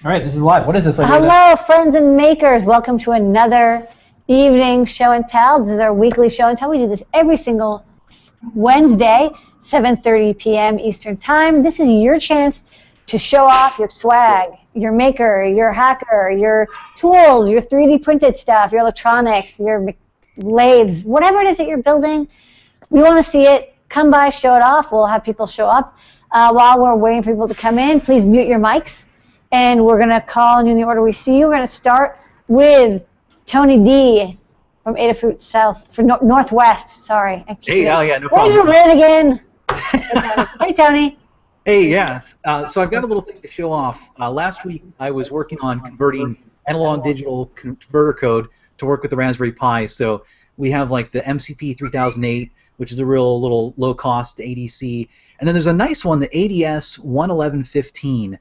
All right, this is live. What is this? Hello, friends and makers. Welcome to another evening show and tell. This is our weekly show and tell. We do this every single Wednesday, 7:30 p.m. Eastern Time. This is your chance to show off your swag, your maker, your hacker, your tools, your 3D printed stuff, your electronics, your lathes, whatever it is that you're building. We want to see it. Come by, show it off. We'll have people show up. While we're waiting for people to come in, please mute your mics. And we're going to call in the order we see you. We're going to start with Tony D from Adafruit South, from Northwest. Sorry. Hey, oh yeah, no Where problem. you live again? Hey, Tony. Hey, yes. So I've got a little thing to show off. Last week I was working on converting analog digital converter code to work with the Raspberry Pi. So we have like the MCP 3008, which is a real little low-cost ADC. And then there's a nice one, the ADS 11115.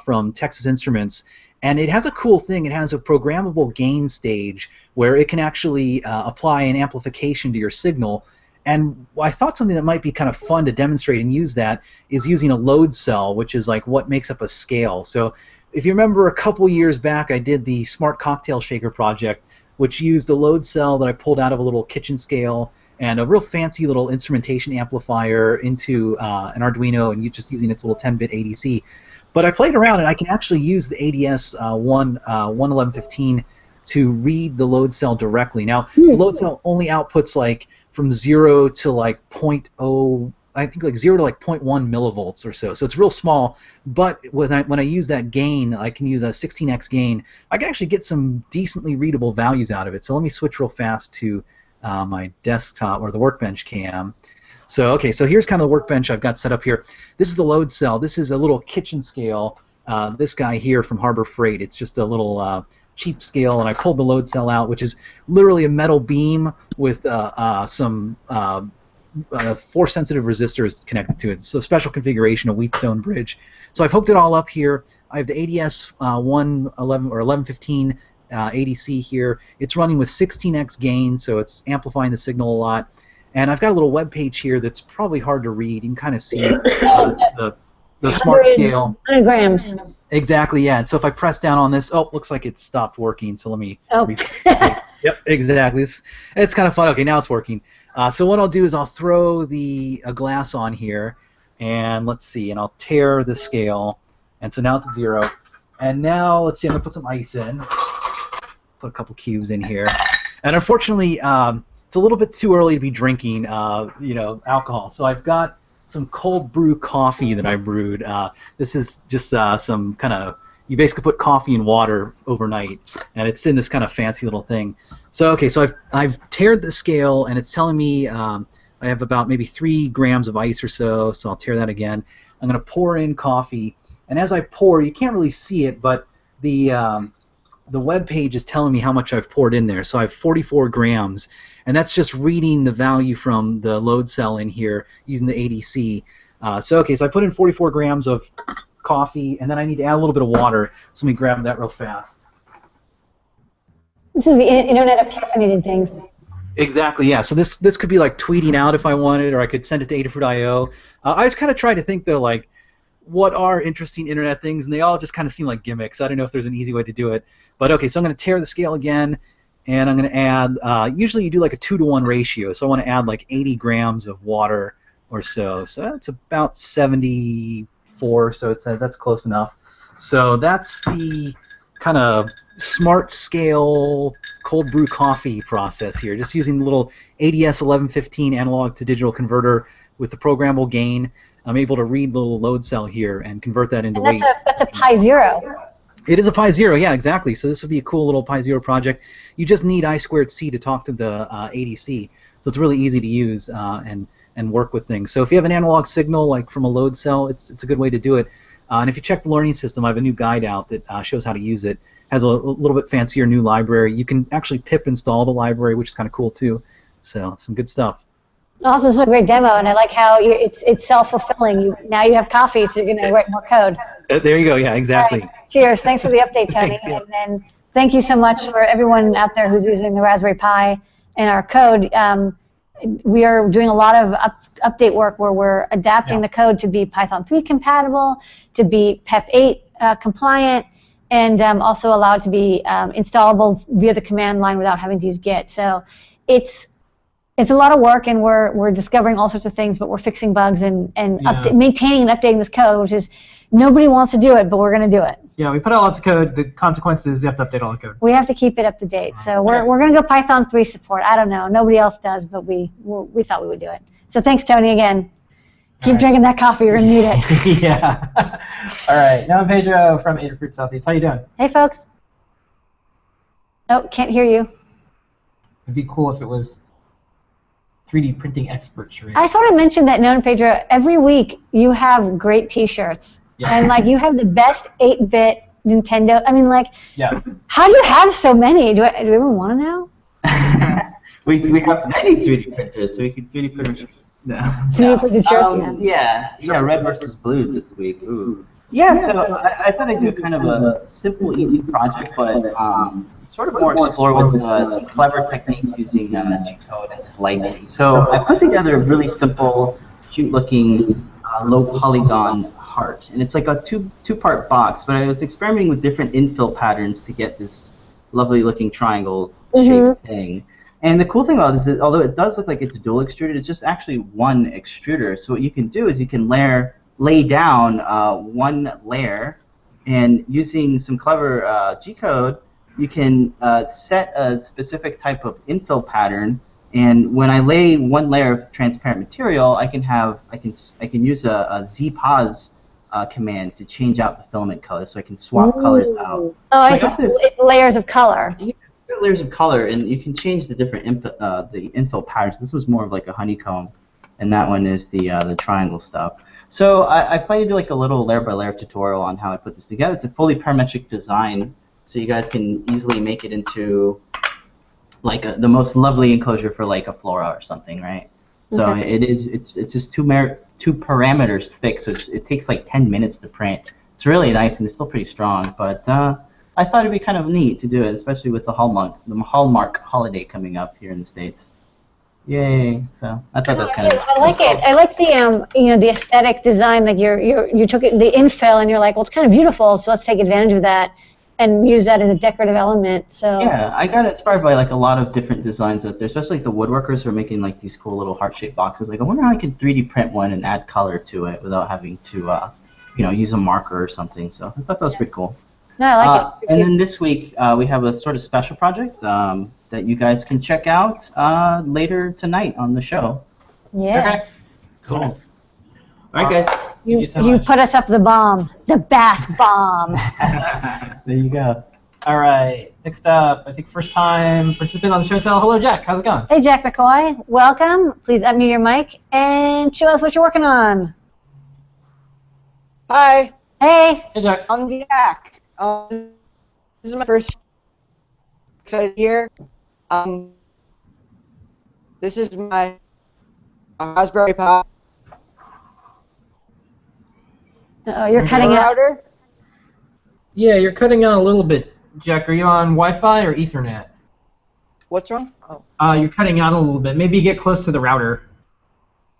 From Texas Instruments, and it has a cool thing. It has a programmable gain stage where it can actually apply an amplification to your signal. And I thought something that might be kind of fun to demonstrate and use that is using a load cell, which is like what makes up a scale. So if you remember a couple years back, I did the Smart Cocktail Shaker project, which used a load cell that I pulled out of a little kitchen scale and a real fancy little instrumentation amplifier into an Arduino, and just using its little 10-bit ADC. But I played around, and I can actually use the ADS 11115 to read the load cell directly. Now, the load cell only outputs like from 0 to like 0.0, I think like 0 to like 0.1 millivolts or so. So it's real small. But when I use that gain, I can use a 16x gain. I can actually get some decently readable values out of it. So let me switch real fast to my desktop or the Workbench cam. So okay, so here's kind of the workbench I've got set up here. This is the load cell. This is a little kitchen scale. This guy here from Harbor Freight. It's just a little cheap scale, and I pulled the load cell out, which is literally a metal beam with some force-sensitive resistors connected to it. So special configuration, a Wheatstone bridge. So I've hooked it all up here. I have the ADS 111 or 1115 ADC here. It's running with 16x gain, so it's amplifying the signal a lot. And I've got a little web page here that's probably hard to read. You can kind of see the smart scale. 100 grams. Exactly, yeah. And so if I press down on this, oh, looks like it stopped working. So let me. Oh. Yep, exactly. It's kind of fun. Okay, now it's working. So what I'll do is I'll throw a glass on here, and let's see, and I'll tear the scale, and so now it's at 0. And now let's see, I'm gonna put some ice in. Put a couple cubes in here, and unfortunately. It's a little bit too early to be drinking, alcohol. So I've got some cold brew coffee that I brewed. This is just some kind of, you basically put coffee in water overnight, and it's in this kind of fancy little thing. So okay, so I've teared the scale, and it's telling me I have about maybe 3 grams of ice or so. So I'll tear that again. I'm going to pour in coffee, and as I pour, you can't really see it, but the web page is telling me how much I've poured in there. So I have 44 grams. And that's just reading the value from the load cell in here using the ADC. So I put in 44 grams of coffee, and then I need to add a little bit of water. So let me grab that real fast. This is the Internet of caffeinated things. Exactly, yeah. So this could be like tweeting out if I wanted, or I could send it to Adafruit.io. I was kind of trying to think, though, like, what are interesting Internet things? And they all just kind of seem like gimmicks. I don't know if there's an easy way to do it. But okay, so I'm going to tear the scale again. And I'm going to add, usually you do like a 2-to-1 ratio, so I want to add like 80 grams of water or so. So that's about 74, so it says that's close enough. So that's the kind of smart scale cold brew coffee process here, just using the little ADS 1115 analog to digital converter with the programmable gain. I'm able to read the little load cell here and convert that into weight. That's a Pi Zero. It is a Pi Zero, yeah, exactly. So this would be a cool little Pi Zero project. You just need I2C to talk to the ADC, so it's really easy to use and work with things. So if you have an analog signal, like from a load cell, it's a good way to do it. And if you check the Learning System, I have a new guide out that shows how to use it. Has a little bit fancier new library. You can actually pip install the library, which is kind of cool too. So some good stuff. Also, it's a great demo, and I like how it's self-fulfilling. Now you have coffee, so you're going to write more code. There you go. Yeah, exactly. Right. Cheers. Thanks for the update, Tony. Thanks, yeah. And then thank you so much for everyone out there who's using the Raspberry Pi and our code. We are doing a lot of update work where we're adapting the code to be Python 3 compatible, to be PEP 8 compliant, and also allow it to be installable via the command line without having to use Git. So it's a lot of work, and we're discovering all sorts of things, but we're fixing bugs and maintaining and updating this code, which is nobody wants to do it, but we're going to do it. Yeah, we put out lots of code. The consequence is you have to update all the code. We have to keep it up to date. So we're going to go Python 3 support. I don't know. Nobody else does, but we thought we would do it. So thanks, Tony, again. Keep drinking that coffee. You're going to need it. Yeah. All right. Now I'm Pedro from Adafruit Southeast. How you doing? Hey, folks. Oh, can't hear you. It'd be cool if it was 3D printing expert Sheree. I just want to mention that, Nona Pedro, every week you have great T-shirts. Yeah. And, like, you have the best 8-bit Nintendo. I mean, like, how do you have so many? Do everyone want to know? we have many 3D printers, so we can 3D print. No. 3D printed shirts, yeah, red versus blue this week. Ooh. Yeah, so I thought I'd do kind of a simple, easy project, but sort of more explore with some clever techniques using G-code and slicing. So I put together a really simple, cute-looking, low-polygon heart, and it's like a two-part box. But I was experimenting with different infill patterns to get this lovely-looking triangle-shaped thing. And the cool thing about this is, although it does look like it's dual extruded, it's just actually one extruder. So what you can do is you can lay down one layer, and using some clever G-code, you can set a specific type of infill pattern. And when I lay one layer of transparent material, I can use a ZPause command to change out the filament color, so I can swap colors out. Oh, so it's layers of color. Yeah, layers of color, and you can change the different the infill patterns. This was more of like a honeycomb, and that one is the triangle stuff. So I plan to do like a little layer-by-layer tutorial on how I put this together. It's a fully parametric design, so you guys can easily make it into like the most lovely enclosure for like a flora or something, right? So it's just two parameters thick, so it takes like 10 minutes to print. It's really nice, and it's still pretty strong, but I thought it'd be kind of neat to do it, especially with the Hallmark holiday coming up here in the States. Yay! So I thought that was kind of. I like it. I like the the aesthetic design. Like you took it, the infill, and you're like, well, it's kind of beautiful, so let's take advantage of that and use that as a decorative element. So yeah, I got inspired by like a lot of different designs out there, especially like the woodworkers who are making like these cool little heart-shaped boxes. Like I wonder how I could 3D print one and add color to it without having to use a marker or something. So I thought that was pretty cool. No, I like it. And then this week we have a sort of special project that you guys can check out later tonight on the show. Yes. Okay. Cool. All right, guys. You put us up the bomb, the bath bomb. There you go. All right. Next up, I think first time participant on the show and tell. Hello, Jack. How's it going? Hey, Jack McCoy. Welcome. Please unmute your mic and show us what you're working on. Hi. Hey. Hey, Jack. I'm Jack. This is my first excited here. This is my Raspberry Pi. Oh, you're cutting out. Router. Yeah, you're cutting out a little bit, Jack. Are you on Wi-Fi or Ethernet? What's wrong? Oh. You're cutting out a little bit. Maybe get close to the router.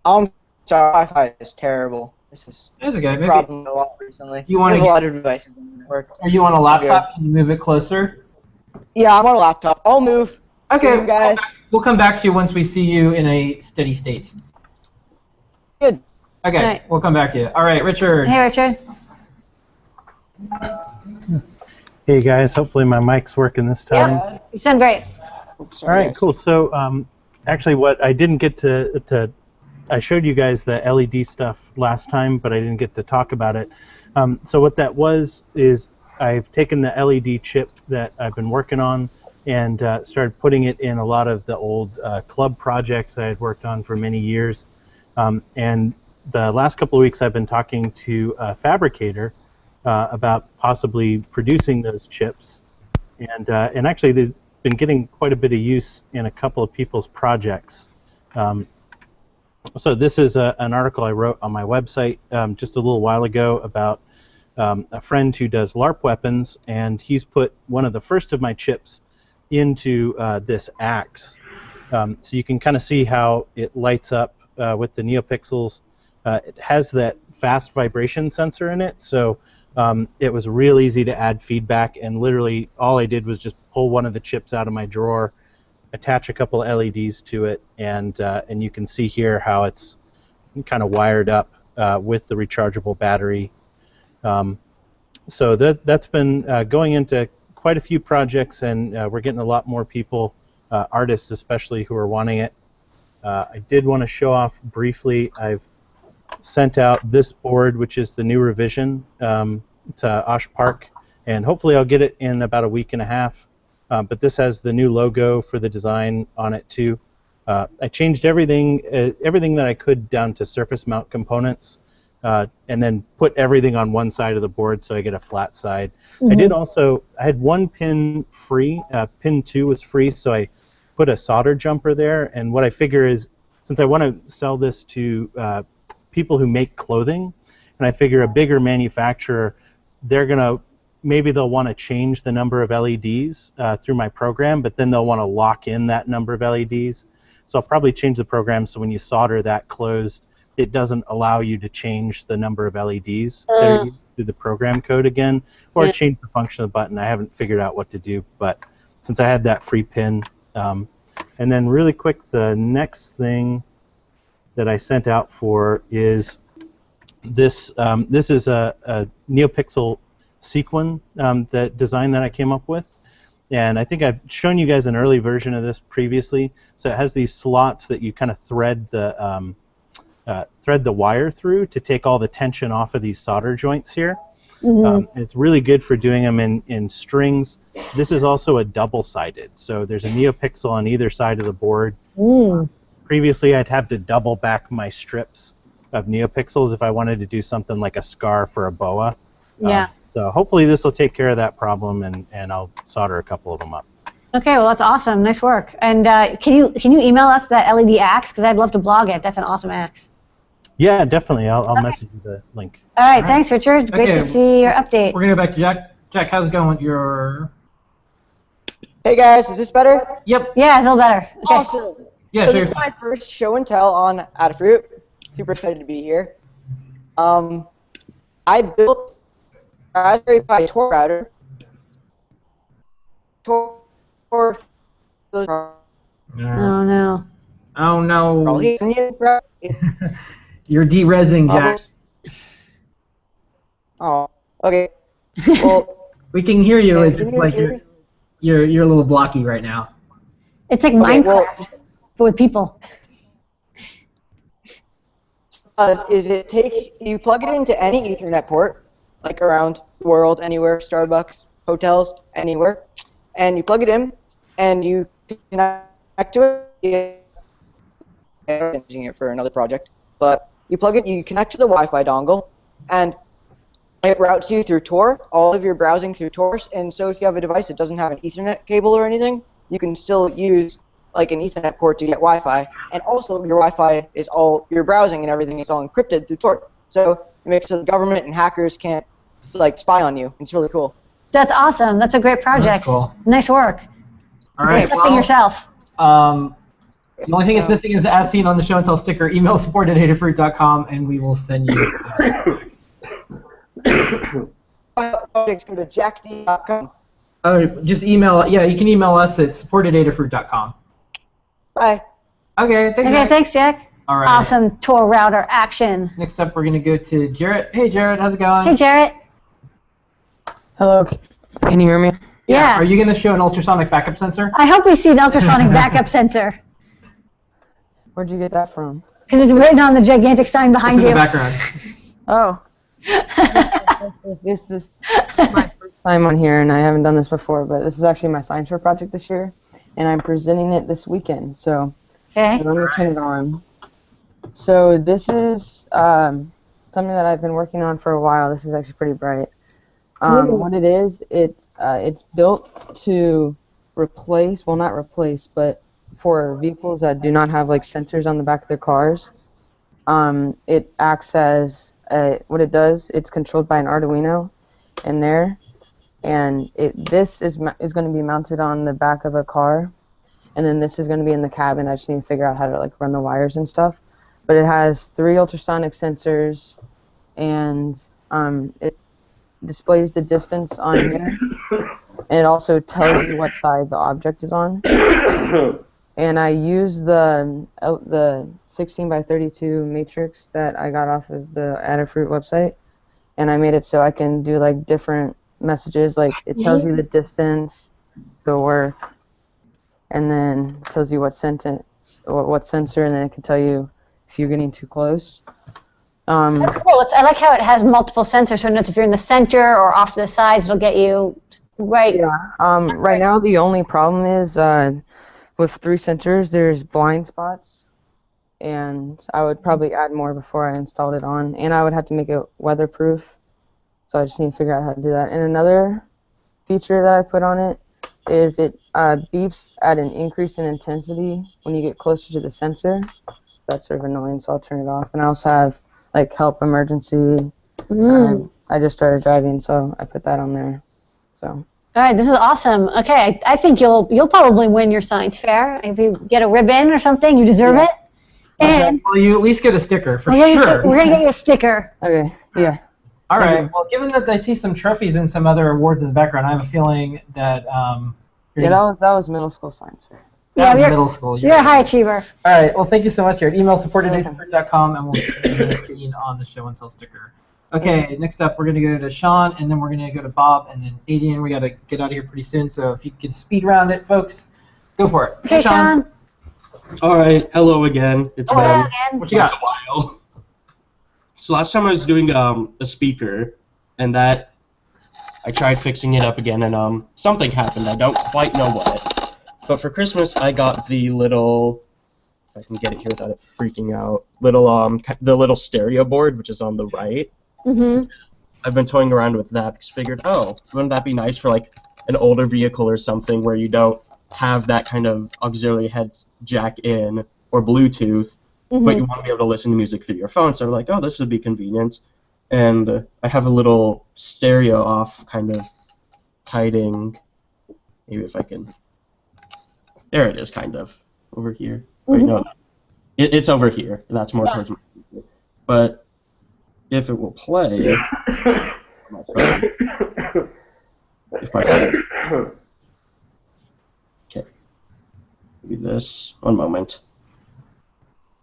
Sorry, Wi-Fi is terrible. This is That's okay. a problem a lot recently. You want a lot of devices that work. Are you on a laptop? Can you move it closer? Yeah, I'm on a laptop. I'll move. Okay, Move, guys. We'll come back to you once we see you in a steady state. Good. Okay, right. We'll come back to you. All right, Richard. Hey, Richard. Hey guys, hopefully my mic's working this time. Yeah, you sound great. All right, cool. So actually what I didn't get to I showed you guys the LED stuff last time, but I didn't get to talk about it. So what that was is I've taken the LED chip that I've been working on and started putting it in a lot of the old club projects that I had worked on for many years. And the last couple of weeks I've been talking to a fabricator about possibly producing those chips. And actually they've been getting quite a bit of use in a couple of people's projects. So this is an article I wrote on my website just a little while ago about a friend who does LARP weapons, and he's put one of the first of my chips into this axe. So you can kind of see how it lights up with the NeoPixels. It has that fast vibration sensor in it, so It was real easy to add feedback, and literally all I did was just pull one of the chips out of my drawer, attach a couple of LEDs to it, and you can see here how it's kind of wired up with the rechargeable battery. So that's been going into quite a few projects, and we're getting a lot more people, artists especially, who are wanting it. I did want to show off briefly, I've sent out this board, which is the new revision, to Osh Park, and hopefully I'll get it in about a week and a half. But this has the new logo for the design on it too. I changed everything that I could down to surface mount components, and then put everything on one side of the board so I get a flat side. I had one pin free, pin 2 was free, so I put a solder jumper there, and what I figure is, since I want to sell this to people who make clothing, and I figure a bigger manufacturer, maybe they'll want to change the number of LEDs through my program, but then they'll want to lock in that number of LEDs. So I'll probably change the program so when you solder that closed, it doesn't allow you to change the number of LEDs that are used through the program code again, or change the function of the button. I haven't figured out what to do, but since I had that free pin. And then really quick, the next thing that I sent out for is this. This is a NeoPixel sequin design that I came up with. And I think I've shown you guys an early version of this previously. So it has these slots that you kind of thread the wire through to take all the tension off of these solder joints here. It's really good for doing them in strings. This is also a double-sided, so there's a NeoPixel on either side of the board. Previously, I'd have to double back my strips of NeoPixels if I wanted to do something like a scarf or a boa. So hopefully this will take care of that problem, and I'll solder a couple of them up. Okay, well that's awesome. Nice work. And can you email us that LED axe, because I'd love to blog it. That's an awesome axe. Yeah, definitely. I'll message you the link. All right, thanks, Richard. Great to see your update. We're gonna go back to Jack. Jack, how's it going with your? Hey guys, is this better? Yep. Yeah, it's a little better. Okay. Awesome. Yeah, So sure. this is my first show and tell on Adafruit. Super excited to be here. I built a Raspberry Pi Tor router. Oh no. Oh no. Probably. You're de-resing, Jack. Oh, okay. Well, We can hear you. Yeah, It's can just you like hear me? you're a little blocky right now. It's like Okay, Minecraft, well- but with people. you plug it into any Ethernet port, like around the world, anywhere, Starbucks, hotels, anywhere, and you plug it in, and you connect to it. I'm using it for another project, but you plug it, you connect to the Wi-Fi dongle, and it routes you through Tor, all of your browsing through Tor, and so if you have a device that doesn't have an Ethernet cable or anything, you can still use like an Ethernet port to get Wi-Fi, and also your Wi-Fi is all, your browsing and everything is all encrypted through Tor, so it makes so the government and hackers can't like spy on you. It's really cool. That's awesome. That's a great project. That's cool. Nice work. All right. Testing yourself. The only thing that's missing is, as seen on the show and tell sticker. Email support@adafruit.com, and we will send you. Projects go to jackd.com. Oh, just email. Yeah, you can email us at support@adafruit.com. Bye. Okay. Thanks. Okay, Jack. thanks, Jack. All right. Awesome Tor router action. Next up, we're gonna go to Jarrett. Hey, Jarrett, how's it going? Hey, Jarrett. Hello, can you hear me? Yeah. Are you gonna show an ultrasonic backup sensor? I hope we see an ultrasonic backup sensor, Where'd you get that from? because it's written on the gigantic sign It's behind in you. the background. Oh. This is my first time on here, and I haven't done this before, but this is actually my science fair project this year, and I'm presenting it this weekend, so Okay. let me turn it on. So this is something that I've been working on for a while. This is actually pretty bright. What it is, it's built to replace, well, not replace, but for vehicles that do not have like sensors on the back of their cars. It acts as what it does. It's controlled by an Arduino in there, and this is going to be mounted on the back of a car, and then this is going to be in the cabin. I just need to figure out how to like run the wires and stuff. But it has 3 ultrasonic sensors, and displays the distance on here, and it also tells you what side the object is on. And I use the 16 by 32 matrix that I got off of the Adafruit website, and I made it so I can do like different messages. Like it tells you the distance, the work, and then tells you what sentence, what sensor, and then it can tell you if you're getting too close. That's cool. I like how it has multiple sensors, so it knows if you're in the center or off to the sides, it'll get you right. Yeah. Right now, the only problem is with 3 sensors, there's blind spots, and I would probably add more before I installed it on, and I would have to make it weatherproof, so I just need to figure out how to do that. And another feature that I put on it is it beeps at an increase in intensity when you get closer to the sensor. That's sort of annoying, so I'll turn it off. And I also have like help emergency. I just started driving, so I put that on there. So. All right, this is awesome. Okay, I think you'll probably win your science fair if you get a ribbon or something. You deserve it. And well, you at least get a sticker for we're sure. We're gonna get you a sticker. Okay. Yeah. All right. Well, given that I see some trophies and some other awards in the background, I have a feeling that Yeah, that was middle school science fair. That was middle school. You're a high achiever. All right. Well, thank you so much. You're at emailsupport@adafruit.com, and we'll see you on the show and tell sticker. Okay. Next up, we're gonna go to Sean, and then we're gonna go to Bob, and then Adrian. We gotta get out of here pretty soon. So if you can speed round it, folks, go for it. Okay, Sean. All right. Hello again. It's Hello been again. What you got? a while. So last time I was doing a speaker, and that I tried fixing it up again, and something happened. I don't quite know what. But for Christmas, I got the little, if I can get it here without it freaking out, the little stereo board, which is on the right. Mm-hmm. I've been toying around with that because I figured, oh, wouldn't that be nice for like an older vehicle or something where you don't have that kind of auxiliary heads jack in or Bluetooth, but you want to be able to listen to music through your phone. So I'm like, oh, this would be convenient. And I have a little stereo off kind of hiding, maybe if I can, there it is kind of, over here. Wait, no, it's over here. That's more towards my computer. But if it will play, my phone, if my phone, okay, maybe this, one moment.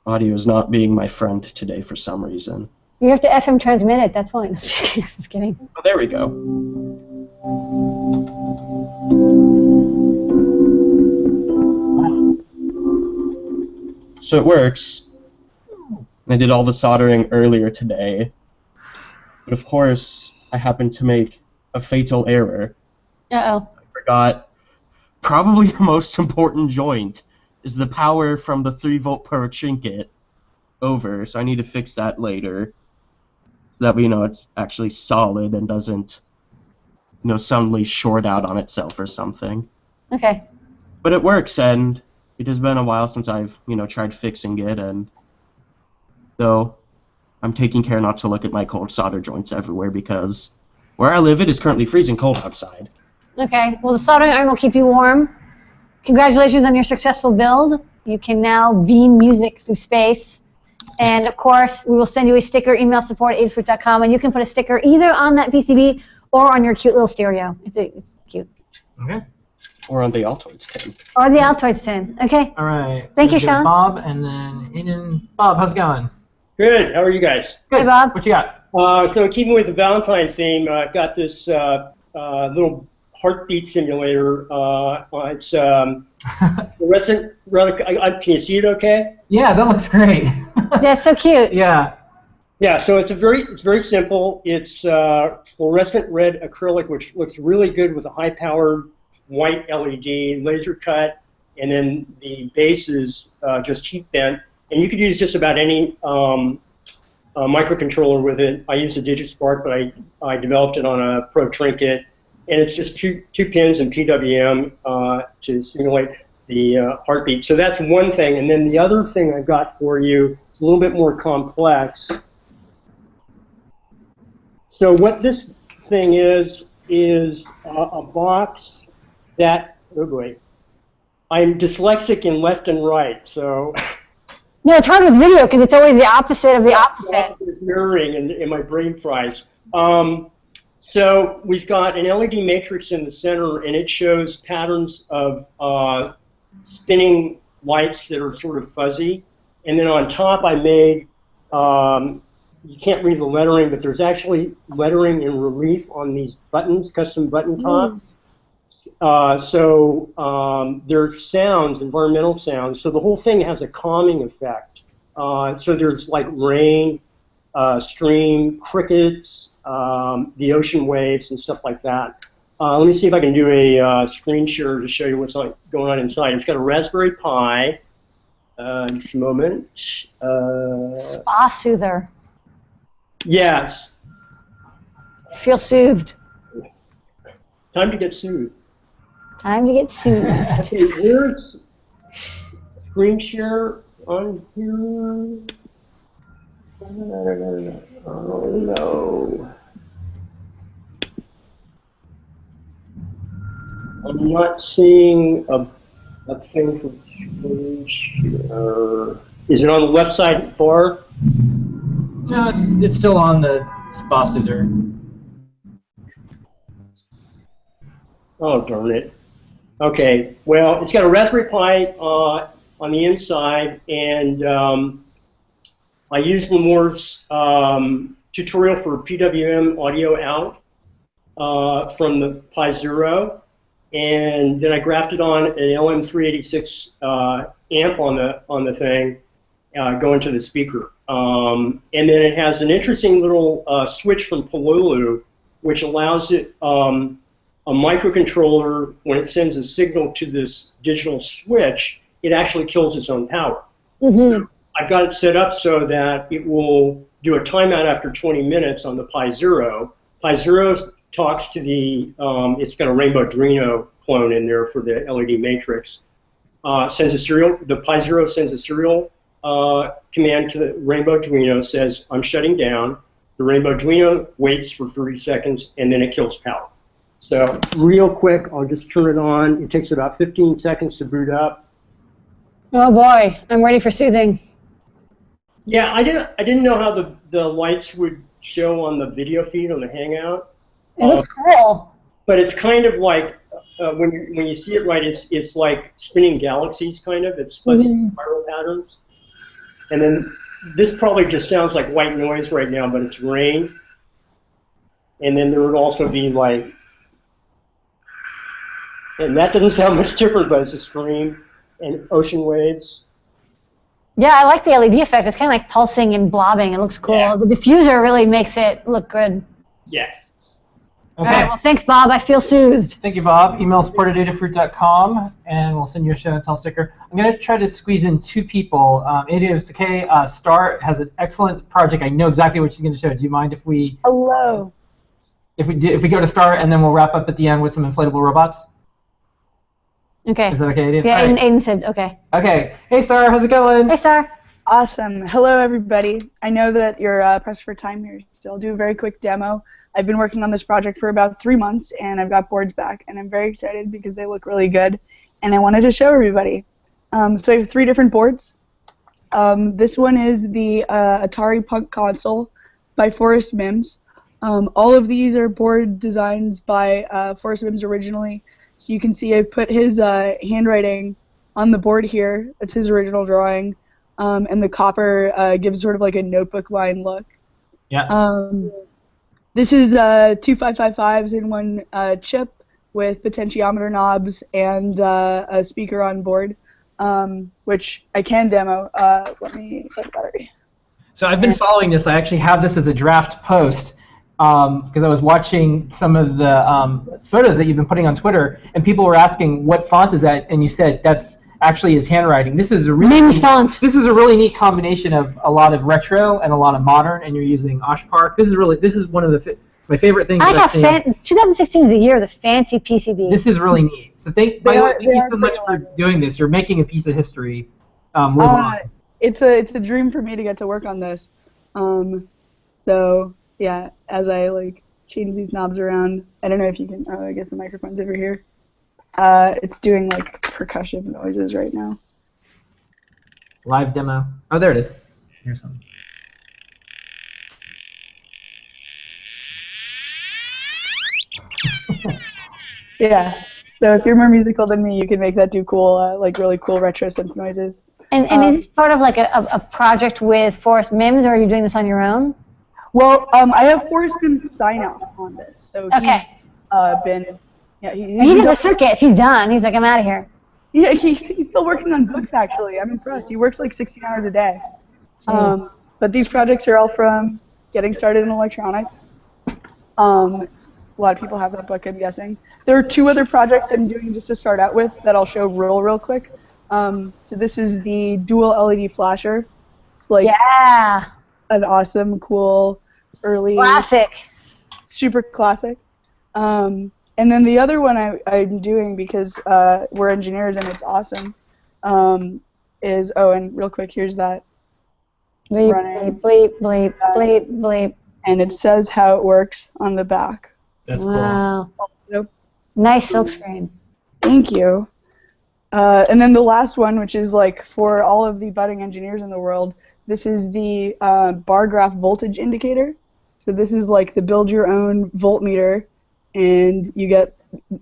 Audio is not being my friend today for some reason. You have to FM transmit it. That's why. Just kidding. Oh, there we go. So it works. I did all the soldering earlier today. But of course, I happened to make a fatal error. Uh-oh. I forgot probably the most important joint is the power from the 3-volt per trinket over. So I need to fix that later. So that way, it's actually solid and doesn't, suddenly short out on itself or something. Okay. But it works, and it has been a while since I've, tried fixing it, and though I'm taking care not to look at my cold solder joints everywhere because where I live, it is currently freezing cold outside. Okay. Well, the soldering iron will keep you warm. Congratulations on your successful build. You can now beam music through space. And, of course, we will send you a sticker, email support@adafruit.com, and you can put a sticker either on that PCB or on your cute little stereo. It's cute. Okay. Or on the Altoids tin. Or the Altoids tin. Okay. All right. Thank you, We'll go Sean. Bob, and then Aiden. Bob, how's it going? Good. How are you guys? Good. Hey, Bob. What you got? So keeping with the Valentine theme, I've got this little heartbeat simulator. It's fluorescent. Can you see it okay? Yeah, that looks great. That's so cute. Yeah. Yeah. So it's very simple. It's fluorescent red acrylic, which looks really good with a high-powered white LED, laser cut, and then the base is just heat bent. And you could use just about any microcontroller with it. I use a DigiSpark, but I developed it on a Pro Trinket, and it's just two pins and PWM to simulate the heartbeat. So that's one thing. And then the other thing I've got for you is a little bit more complex. So what this thing is a box that, oh boy, I'm dyslexic in left and right, so. No, it's hard with video because it's always the opposite of the opposite. It's mirroring and my brain fries. So we've got an LED matrix in the center, and it shows patterns of spinning lights that are sort of fuzzy. And then on top I made, you can't read the lettering, but there's actually lettering in relief on these buttons, custom button tops. There's sounds, environmental sounds. So the whole thing has a calming effect. So there's like rain, stream, crickets, the ocean waves, and stuff like that. Let me see if I can do a screen share to show you what's going on inside. It's got a Raspberry Pi. Just a moment. Spa soother. Yes. Feel soothed. Time to get soothed. Time to get soothed. Okay, where's screen share on here? Oh no. I'm not seeing a thing for screen share. Is it on the left side bar? No, it's still on the spa soother. Oh, darn it. Okay, well, it's got a Raspberry Pi on the inside, and I used Lemore's tutorial for PWM audio out from the Pi Zero, and then I grafted on an LM386 amp on the thing going to the speaker. And then it has an interesting little switch from Pololu, which allows it a microcontroller, when it sends a signal to this digital switch, it actually kills its own power. So I've got it set up so that it will do a timeout after 20 minutes on the Pi Zero. Pi Zero talks to the, it's got a Rainbow Arduino clone in there for the LED matrix. Sends a serial, the Pi Zero sends a serial command to the Rainbow Arduino, says, I'm shutting down. The Rainbow Arduino waits for 30 seconds, and then it kills power. So real quick, I'll just turn it on. It takes about 15 seconds to boot up. Oh boy, I'm ready for soothing. Yeah, I didn't know how the lights would show on the video feed on the Hangout. It looks cool. But it's kind of like when you see it right, it's like spinning galaxies kind of. It's fuzzy spiral patterns. And then this probably just sounds like white noise right now, but it's rain. And then there would also be like, and that doesn't sound much different, but it's a stream and ocean waves. Yeah, I like the LED effect. It's kind of like pulsing and blobbing. It looks cool. Yeah. The diffuser really makes it look good. Yeah. Okay. All right, well, thanks, Bob. I feel soothed. Thank you, Bob. Email support@adafruit.com, and we'll send you a show and tell sticker. I'm going to try to squeeze in two people. Adafruit Star has an excellent project. I know exactly what she's going to show. Do you mind if we? Hello. If we go to Star, and then we'll wrap up at the end with some inflatable robots. Okay. Is that okay, Aiden? Yeah, All right. Aiden said okay. Okay. Hey, Star. How's it going? Hey, Star. Awesome. Hello, everybody. I know that you're pressed for time here, so I'll do a very quick demo. I've been working on this project for about 3 months, and I've got boards back, and I'm very excited because they look really good, and I wanted to show everybody. So I have 3 different boards. This one is the Atari Punk console by Forrest Mims. All of these are board designs by Forrest Mims originally. So you can see I've put his handwriting on the board here. It's his original drawing. And the copper gives sort of like a notebook line look. Yeah. This is 2 555s in one chip with potentiometer knobs and a speaker on board, which I can demo. Let me get the battery. So I've been following this. I actually have this as a draft post because I was watching some of the photos that you've been putting on Twitter, and people were asking what font is that, and you said that's actually his handwriting. This is a really Mims font. This is a really neat combination of a lot of retro and a lot of modern, and you're using Oshpark. This is one of my favorite things I that I've got seen. 2016 is the year of the fancy PCB. This is really neat. So thank you so much for doing this. You're making a piece of history. Live on. It's a dream for me to get to work on this. So yeah, as I like change these knobs around, I don't know if you can. Oh, I guess the microphone's over here. It's doing like percussion noises right now. Live demo. Oh, there it is. Here's something. Yeah. So if you're more musical than me, you can make that do cool, like really cool retro synth noises. And is this part of like a project with Forrest Mims, or are you doing this on your own? Well, I have Forrest Mims sign off on this, so Okay. he's been, yeah, He did the circuits. He's done. He's like, I'm out of here. Yeah, he's still working on books, actually. I'm impressed. He works like 16 hours a day. But these projects are all from getting started in electronics. A lot of people have that book, I'm guessing. There are 2 other projects I'm doing just to start out with that I'll show real quick. So this is the dual LED flasher. It's like an awesome, cool, early... Classic. Super classic. And then the other one I'm doing, because we're engineers and it's awesome, is, and real quick, here's that. Bleep, running. bleep, bleep, bleep, bleep. And it says how it works on the back. That's wow. Cool. Nice silkscreen. Thank you. And then the last one, which is like for all of the budding engineers in the world, this is the bar graph voltage indicator. So this is like the build your own voltmeter, and you get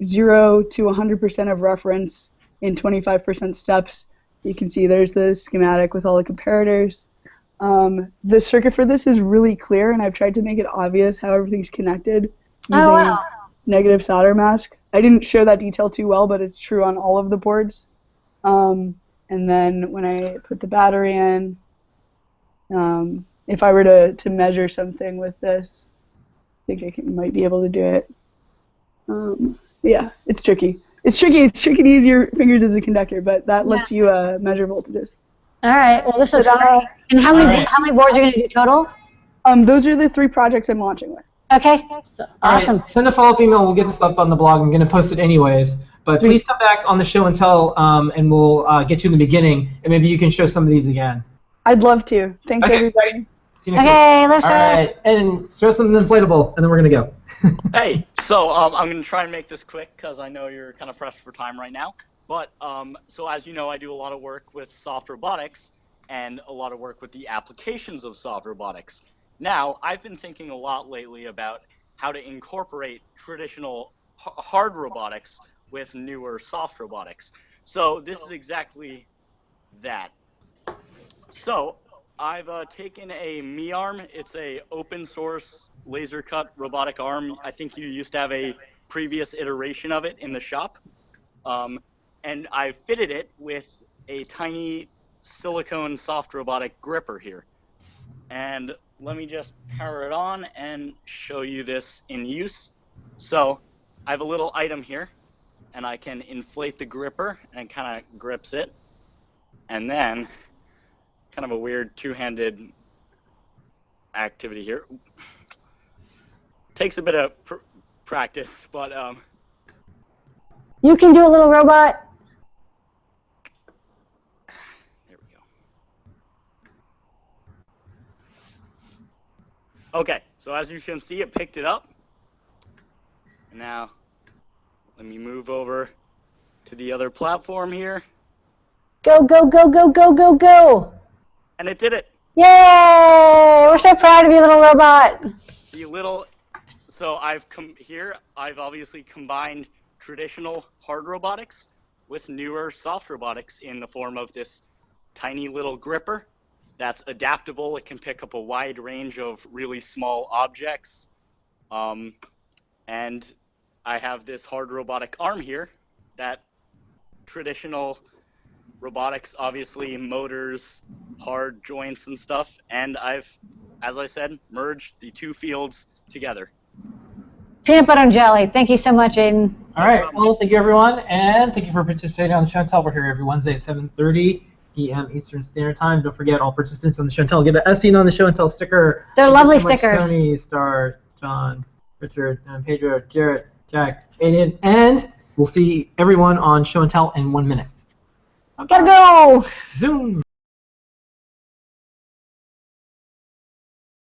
0 to 100% of reference in 25% steps. You can see there's the schematic with all the comparators. The circuit for this is really clear, and I've tried to make it obvious how everything's connected using negative solder mask. I didn't show that detail too well, but it's true on all of the boards. And then when I put the battery in, if I were to measure something with this, I think I might be able to do it. Yeah, it's tricky. It's tricky to use your fingers as a conductor, but that lets you measure voltages. All right. Well, this is great. And how many boards are you going to do total? Those are the 3 projects I'm launching with. Okay. Awesome. Right. Send a follow-up email. We'll get this up on the blog. I'm going to post it anyways. But please come back on the show and tell, and we'll get you in the beginning, and maybe you can show some of these again. I'd love to. Thanks, everybody. See you next week. All right. And throw something inflatable, and then we're going to go. Hey, so I'm going to try and make this quick because I know you're kind of pressed for time right now. But so as you know, I do a lot of work with soft robotics and a lot of work with the applications of soft robotics. Now, I've been thinking a lot lately about how to incorporate traditional hard robotics with newer soft robotics. So this is exactly that. So I've taken a Mi-arm. It's a open source laser cut robotic arm. I think you used to have a previous iteration of it in the shop. And I fitted it with a tiny silicone soft robotic gripper here. And let me just power it on and show you this in use. So I have a little item here, and I can inflate the gripper, and it kind of grips it. And then, kind of a weird two-handed activity here. Takes a bit of practice, but you can do a little robot. There we go. Okay, so as you can see, it picked it up. Now, let me move over to the other platform here. Go, go, go, go, go, go, go. And it did it. Yay! We're so proud of you, little robot. So I've obviously combined traditional hard robotics with newer soft robotics in the form of this tiny little gripper that's adaptable. It can pick up a wide range of really small objects. And I have this hard robotic arm here that traditional robotics, obviously motors, hard joints and stuff, and I've, as I said, merged the 2 fields together. Peanut butter and jelly. Thank you so much, Aiden. All right. Well, thank you, everyone, and thank you for participating on the show and tell. We're here every Wednesday at 7:30 p.m. Eastern Standard Time. Don't forget, all participants on the show and tell get a seen on the show and tell sticker. They're lovely so much, stickers. Tony, Star, John, Richard, and Pedro, Jarrett, Jack, Aiden, and we'll see everyone on show and tell in 1 minute. Gotta go. Zoom.